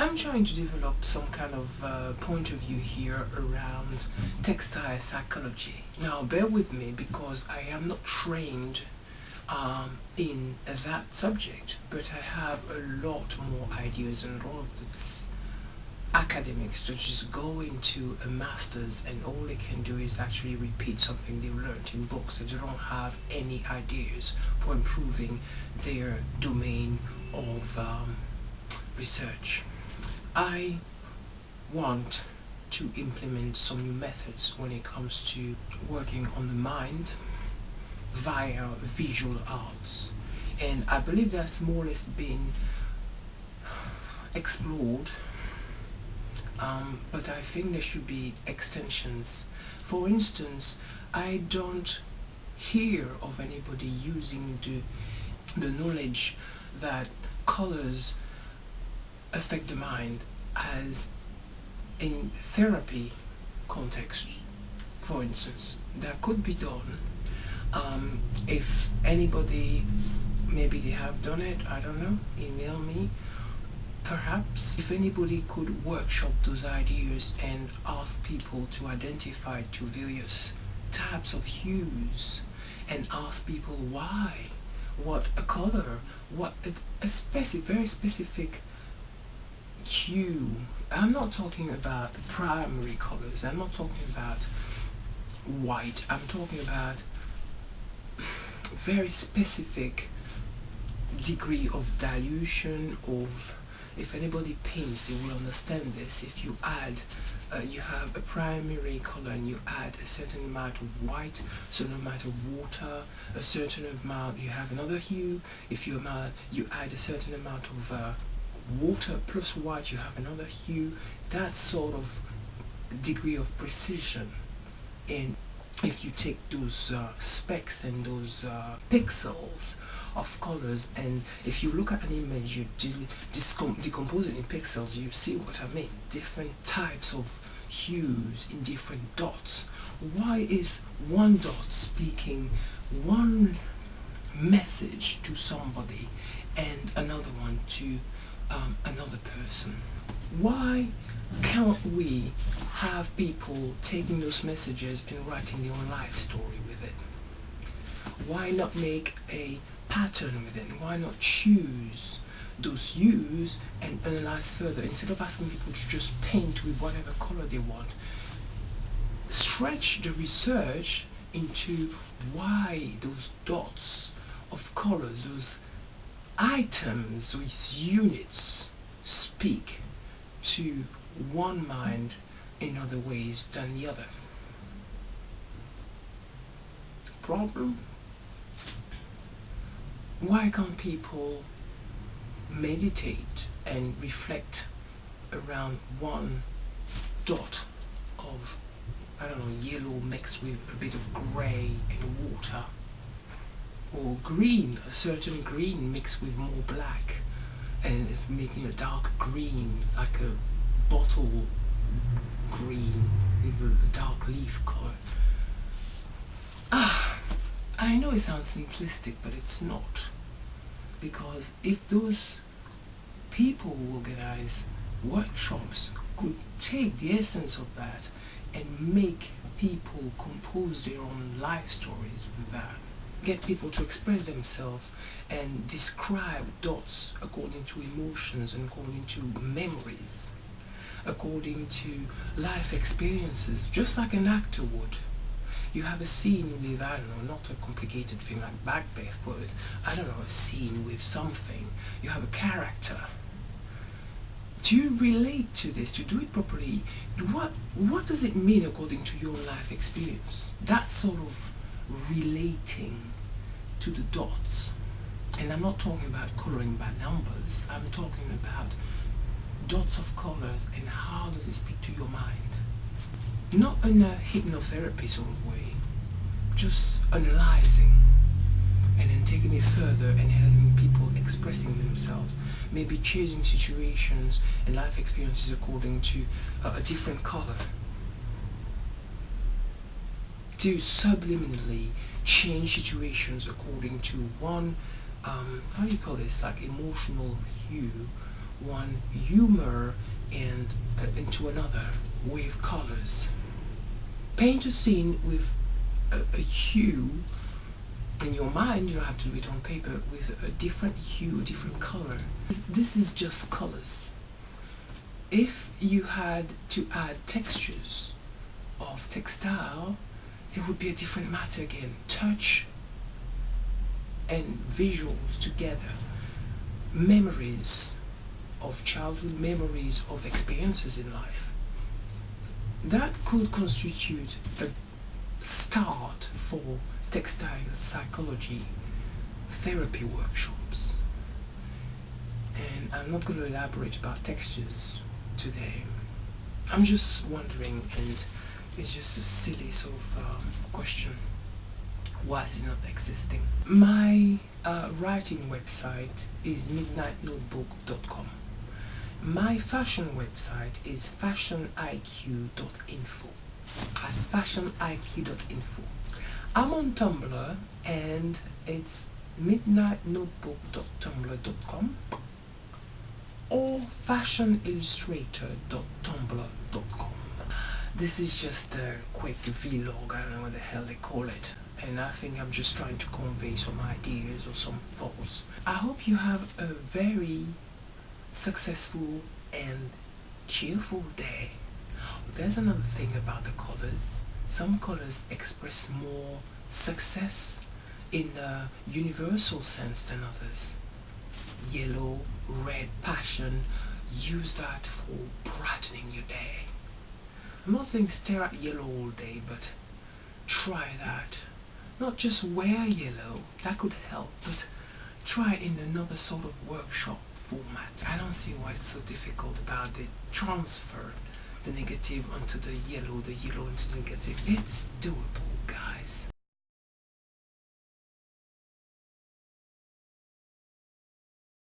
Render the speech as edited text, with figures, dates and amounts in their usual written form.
I'm trying to develop some kind of point of view here around textile psychology. Now, bear with me because I am not trained in that subject, but I have a lot more ideas, and a lot of this academics that just go into a master's and all they can do is actually repeat something they learned in books. They don't have any ideas for improving their domain of research. I want to implement some new methods when it comes to working on the mind via visual arts, and I believe that's more or less been explored, but I think there should be extensions. For instance, I don't hear of anybody using the knowledge that colors affect the mind as in therapy context. For instance, that could be done. If anybody, maybe they have done it, I don't know, email me. Perhaps if anybody could workshop those ideas and ask people to identify two various types of hues and ask people why, what a color, what a very specific hue. I'm not talking about primary colors, I'm not talking about white, I'm talking about very specific degree of dilution of, if anybody paints they will understand this. If you add you have a primary color and you add a certain amount of white, a certain amount of water, a certain amount, you have another hue. If you add a certain amount of water plus white, you have another hue. That sort of degree of precision. And if you take those specks and those pixels of colors, and if you look at an image, you decompose it in pixels, you see what I mean. Different types of hues in different dots. Why is one dot speaking one message to somebody and another one to another person? Why can't we have people taking those messages and writing their own life story with it? Why not make a pattern with it? Why not choose those hues and analyze further instead of asking people to just paint with whatever color they want? Stretch the research into why those dots of colors, those items, those units speak to one mind in other ways than the other. Problem? Why can't people meditate and reflect around one dot of, I don't know, yellow mixed with a bit of grey and water, or green, a certain green mixed with more black, and it's making a dark green, like a bottle green with a dark leaf color. I know it sounds simplistic, but it's not. Because if those people who organize workshops could take the essence of that and make people compose their own life stories with that, get people to express themselves and describe dots according to emotions and according to memories, according to life experiences, just like an actor would. You have a scene with, I don't know, not a complicated thing like Macbeth, but I don't know, a scene with something. You have a character. To relate to this, to do it properly, what does it mean according to your life experience? That sort of relating to the dots. And I'm not talking about coloring by numbers. I'm talking about dots of colors and how does it speak to your mind. Not in a hypnotherapy sort of way, just analyzing and then taking it further and helping people expressing themselves, maybe changing situations and life experiences according to a different color. To subliminally change situations according to one, how do you call this, like emotional hue, one humor and into another with colors. Paint a scene with a hue in your mind. You don't have to do it on paper, with a different hue, a different color. This is just colors. If you had to add textures of textile, there would be a different matter again. Touch and visuals together, memories of childhood, memories of experiences in life. That could constitute a start for textile psychology therapy workshops. And I'm not going to elaborate about textures today. I'm just wondering, and it's just a silly sort of question. Why is it not existing? My writing website is midnightnotebook.com. My fashion website is fashioniq.info. That's fashioniq.info. I'm on Tumblr, and it's midnightnotebook.tumblr.com or fashionillustrator.tumblr.com. This is just a quick vlog, I don't know what the hell they call it, and I think I'm just trying to convey some ideas or some thoughts. I hope you have a very successful and cheerful day. There's another thing about the colors. Some colors express more success in a universal sense than others. Yellow, red, passion, use that for brightening your day. I'm not saying stare at yellow all day, but try that. Not just wear yellow, that could help, but try it in another sort of workshop format. I don't see why it's so difficult about the transfer the negative onto the yellow into the negative. It's doable.